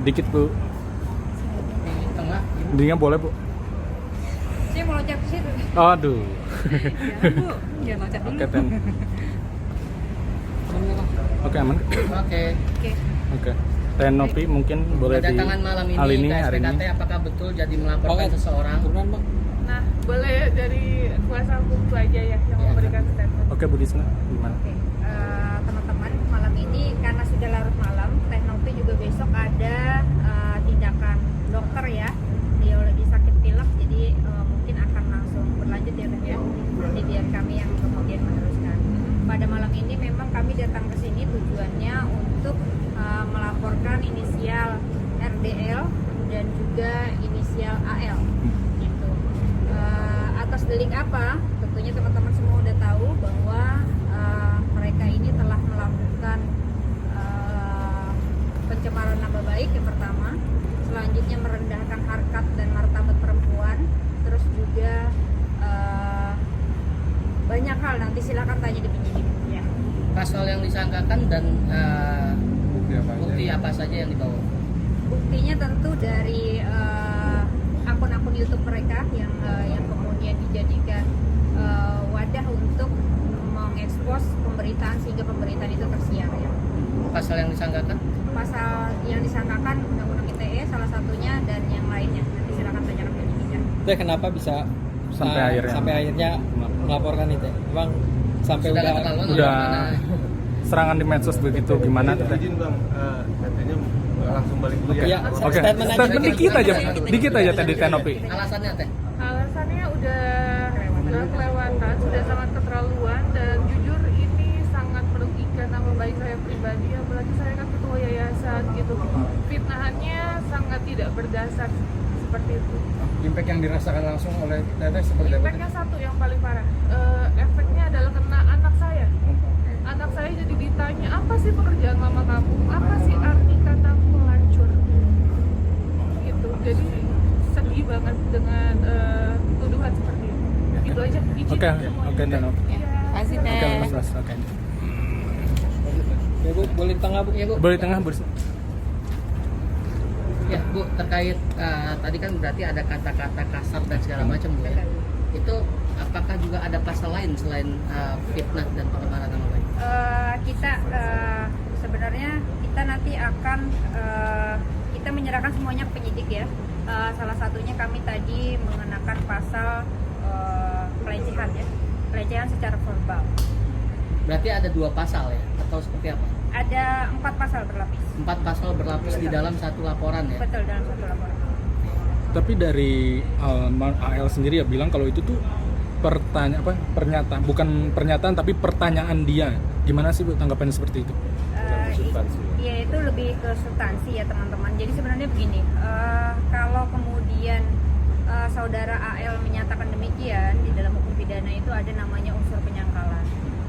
dikit Bu. Di tengah. Dingin boleh Bu. Saya mau loncat ke situ. Aduh. Jangan Bu, jangan loncat dulu. Oke Ten. Oke aman. Oke. Oke. Oke. Tenopi mungkin boleh di Kedatangan malam ini hari ke hari SPKT ini. apakah betul jadi melaporkan seseorang? Nah, boleh dari kuasa hukum itu aja ya yang memberikan statement. Oke Bu Disna, gimana? Oke, teman-teman, malam ini karena sudah larut malam, Teknopi juga besok ada tindakan dokter ya. Dia lagi sakit pilek, jadi mungkin akan langsung berlanjut ya Teh ya. Nanti biar kami yang kemudian meneruskan. Pada malam ini memang kami datang ke sini tujuannya untuk melaporkan inisial RDL dan juga inisial AL. Gitu. Atas delik apa? Tentunya teman-teman semua udah tahu bahwa mereka ini telah melakukan pencemaran nama baik yang pertama, selanjutnya merendahkan harkat dan martabat perempuan, terus juga banyak hal, nanti silakan tanya di penyidik ya. Pasal yang disangkakan dan bukti apa saja yang dibawa? Buktinya tentu dari akun-akun YouTube mereka yang kemudian dijadikan wadah untuk mengekspos pemberitaan sehingga pemberitaan itu tersiar ya. Pasal yang disangkakan? Pasal yang disangkakan Undang-Undang ITE salah satunya dan yang lainnya. Nanti silakan tanyakan penyidik. Teh kenapa bisa sampai akhirnya melaporkan itu? Emang sampai Sudah udah ketahuan udah mana? serangan di medsos begitu gimana Teh? Izin Bang, katanya langsung balik dulu ya, ya. Oke. statement aja. Statement dikit aja tadi Tenopi. Alasannya Teh? Alasannya udah kelewatan, sudah sangat keterlaluan dan jujur ini sangat merugikan nama baik saya pribadi, apalagi saya kan ketua yayasan gitu. Fitnahannya sangat tidak berdasar seperti itu. Impact yang dirasakan langsung oleh Teteh seperti apa? Impactnya satu yang paling parah, efeknya adalah kena anak saya. Anak saya jadi ditanya, apa sih pekerjaan mama kamu? Apa sih arti kata pelacur? Gitu. Jadi sedih banget dengan tuduhan seperti itu. Itu aja. Izin Oke, semuanya. oke Tenopi. Kasih Oke Mas, oke. Ya Bu, boleh di tengah Bu. Ya Bu. Boleh di tengah Bu. Ya Bu, terkait tadi kan berarti ada kata-kata kasar dan segala macam Bu ya. Itu apakah juga ada pasal lain selain fitnah dan pencemaran nama baik? Kita sebenarnya kita nanti akan kita menyerahkan semuanya ke penyidik ya. Salah satunya kami tadi mengenakan pasal pelecehan ya, pelecehan secara verbal. Berarti ada 2 pasal ya atau seperti apa? Ada 4 pasal berlapis. 4 pasal berlapis di dalam satu laporan ya. Betul, dalam satu laporan. Tapi dari AL sendiri ya bilang kalau itu tuh pernyataan, bukan pernyataan tapi pertanyaan dia. Gimana sih Bu tanggapannya seperti itu? Iya, itu lebih ke substansi ya teman-teman. Jadi sebenarnya begini, kalau kemudian saudara AL menyatakan demikian, di dalam hukum pidana itu ada namanya unsur penyangkalan.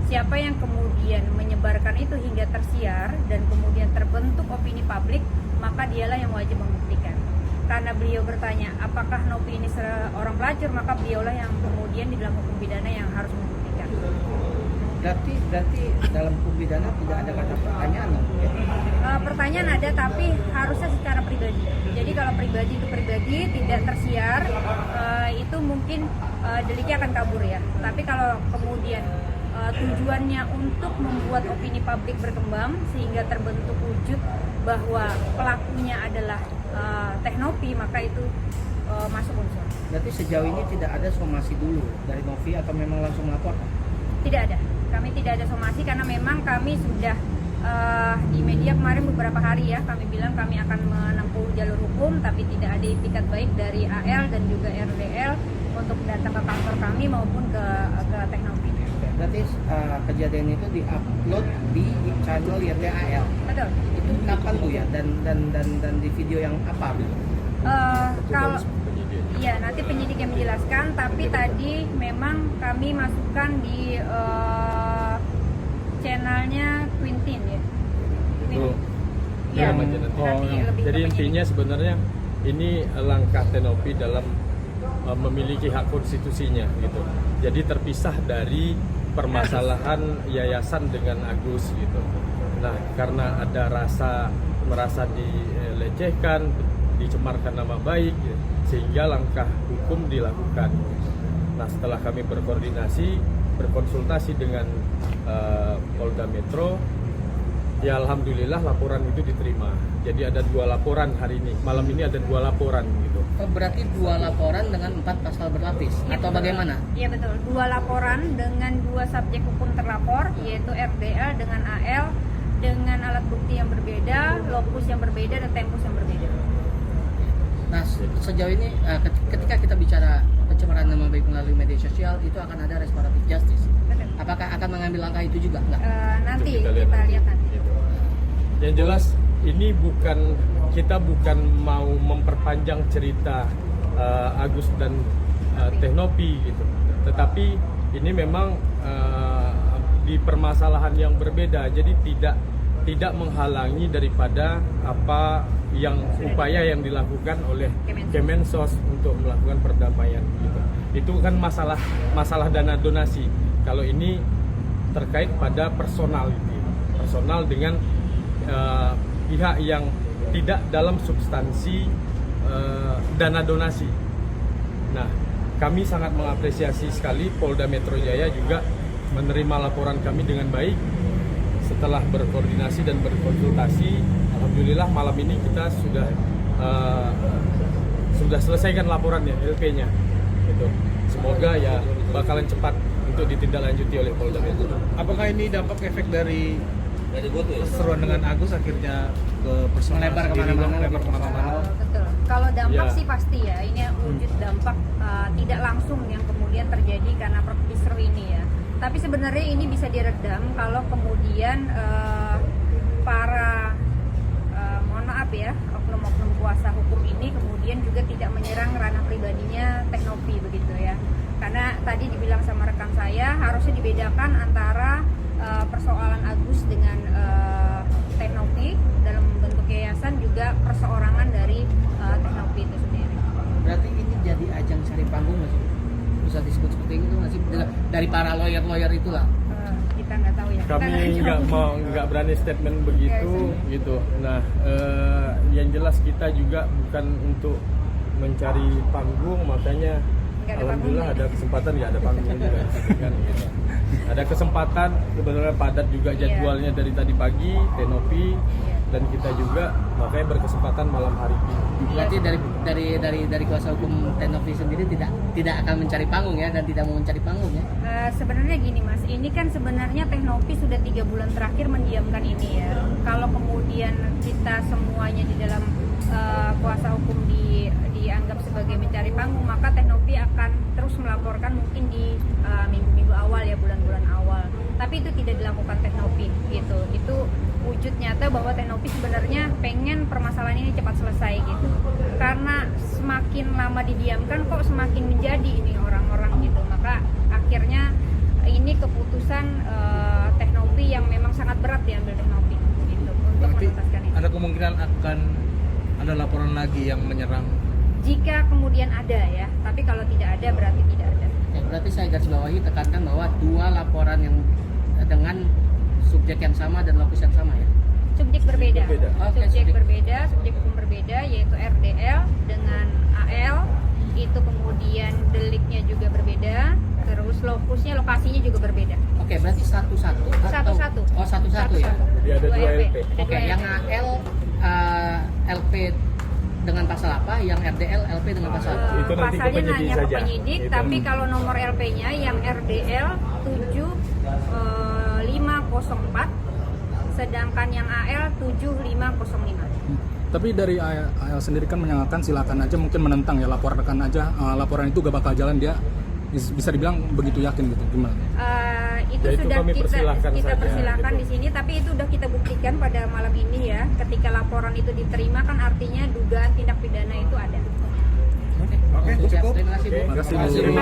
Siapa yang kemudian menyebarkan itu hingga tersiar dan kemudian terbentuk opini publik, maka dialah yang wajib membuktikan. Karena beliau bertanya, apakah Nopi ini seorang pelacur, maka beliaulah yang kemudian di dalam hukum pidana yang harus membuktikan. Berarti dalam hukum pidana tidak ada kata pertanyaan ya? Pertanyaan ada, tapi harusnya secara pribadi. Jadi kalau pribadi ke pribadi tidak tersiar, itu mungkin deliknya akan kabur ya. Tapi kalau kemudian tujuannya untuk membuat opini publik berkembang sehingga terbentuk wujud bahwa pelakunya adalah Teknopi, maka itu masuk unsur. Berarti sejauh ini tidak ada somasi dulu dari Novi atau memang langsung melapor? Tidak ada. Kami tidak ada somasi karena memang kami sudah di media kemarin beberapa hari ya, kami bilang kami akan menempuh jalur hukum, tapi tidak ada itikat baik dari AL dan juga RDL untuk datang ke kantor kami maupun ke Teknopi. Berarti kejadian itu di-upload di channel YTAL. Betul. Itu kapan Bu ya? Dan di video yang apa? Kalau iya nanti penyidik yang menjelaskan, tapi tadi memang kami masukkan di channelnya Quintin ya. Betul. Iya. Nanti lebih Jadi ke penyidik. intinya sebenarnya ini langkah Tenopi dalam memiliki hak konstitusinya gitu. Jadi terpisah dari permasalahan yayasan dengan Agus gitu. Nah, karena ada rasa merasa dilecehkan, dicemarkan nama baik, ya, sehingga langkah hukum dilakukan. Nah, setelah kami berkonsultasi dengan Polda Metro, ya alhamdulillah laporan itu diterima. Jadi ada 2 laporan hari ini. Malam ini ada 2 laporan gitu. Oh, berarti 2 laporan dengan 4 pasal berlapis atau bagaimana? Iya betul, 2 laporan dengan 2 subjek hukum terlapor, yaitu RDL dengan AL dengan alat bukti yang berbeda, lokus yang berbeda, dan tempus yang berbeda. Nah, sejauh ini ketika kita bicara pencemaran nama baik melalui media sosial, itu akan ada restoratif justice. Betul. Apakah akan mengambil langkah itu juga? Enggak? Nanti Itu kita lihat nanti. Gitu. Yang jelas ini kita bukan mau memperpanjang cerita Agus dan Teknopi gitu. Tetapi ini memang di permasalahan yang berbeda. Jadi tidak menghalangi daripada apa yang upaya yang dilakukan oleh Kemensos untuk melakukan perdamaian gitu. Itu kan masalah dana donasi. Kalau ini terkait pada personal dengan pihak yang tidak dalam substansi dana donasi. Nah, kami sangat mengapresiasi sekali Polda Metro Jaya juga menerima laporan kami dengan baik. Setelah berkoordinasi dan berkonsultasi, alhamdulillah malam ini kita sudah selesaikan laporannya, LP-nya. Gitu. Semoga ya bakalan cepat untuk ditindaklanjuti oleh Polda Metro. Apakah ini dampak efek dari perseteruan dengan Agus akhirnya ke personal Melebar sendiri, kemana-mana. melebar kemana-mana? Betul. Kalau dampak Ya. sih pasti ya, ini wujud dampak tidak langsung yang kemudian terjadi karena perpiser ini ya. Tapi sebenarnya ini bisa diredam kalau kemudian para mohon maaf ya, oknum-oknum kuasa hukum ini kemudian juga tidak menyerang ranah pribadinya Teknopi begitu ya. Karena tadi dibilang sama rekan saya harusnya dibedakan antara persoalan Agus dengan Teknopi dalam bentuk yayasan, juga perseorangan dari Teknopi itu sendiri. Berarti ini jadi ajang cari panggung nggak sih? Bisa disebut seperti itu nggak sih? Dari para lawyer itulah. Kita nggak tahu ya. Kami nggak berani statement begitu gitu. Nah, yang jelas kita juga bukan untuk mencari panggung, makanya Nggak ada alhamdulillah panggungnya. ada kesempatan ya ada panggung juga di sini kan gitu. Ada kesempatan, kebetulan padat juga jadwalnya dari tadi pagi Teknopi dan kita juga, makanya berkesempatan malam hari ini. Berarti dari kuasa hukum Teknopi sendiri tidak akan mencari panggung ya, dan tidak mau mencari panggung ya. Sebenarnya gini Mas, ini kan sebenarnya Teknopi sudah 3 bulan terakhir mendiamkan ini ya. Kalau kemudian kita semuanya di dalam kuasa hukum dianggap sebagai mencari panggung, maka Teknopi akan terus melaporkan mungkin di minggu-minggu awal ya, bulan-bulan awal. Tapi itu tidak dilakukan Teknopi gitu. Itu wujud nyata bahwa Teknopi sebenarnya pengen permasalahan ini cepat selesai gitu. Karena semakin lama didiamkan kok semakin menjadi ini orang-orang gitu. Maka akhirnya ini keputusan Teknopi yang memang sangat berat diambil Teknopi gitu untuk Berarti menuntaskan ini. ada kemungkinan akan ada laporan lagi yang menyerang. Jika kemudian ada ya, tapi kalau tidak ada berarti tidak ada. Ya, berarti saya garis bawahi tekankan bahwa 2 laporan yang dengan subjek yang sama dan lokus yang sama ya. Subjek berbeda. Oke, Subjek berbeda, subjek hukum berbeda, yaitu RDL dengan AL. Itu kemudian deliknya juga berbeda, terus lokasinya juga berbeda. Oke, berarti satu-satu. Satu-satu. Oh, satu-satu ya. Jadi ada 2 LP. Ada Oke, 2 yang LP. AL LP dengan pasal apa, yang RDL LP dengan pasal apa? Itu nanti ke Pasalnya penyidik nanya ke saja. penyidik, Itu. tapi kalau nomor LP-nya yang RDL 7504, sedangkan yang AL 7505. Tapi dari AL sendiri kan menyangkakan silakan aja, mungkin menentang ya, laporkan aja, laporan itu gak bakal jalan, dia bisa dibilang begitu yakin gitu, gimana? Itu Ya, itu sudah kami persilahkan kita saja, persilahkan gitu. di sini, tapi itu sudah kita buktikan pada malam ini ya. Ketika laporan itu diterima kan artinya dugaan tindak pidana itu ada. Oke, Oke, siap. cukup. Terima kasih Bu. Terima kasih, Bu.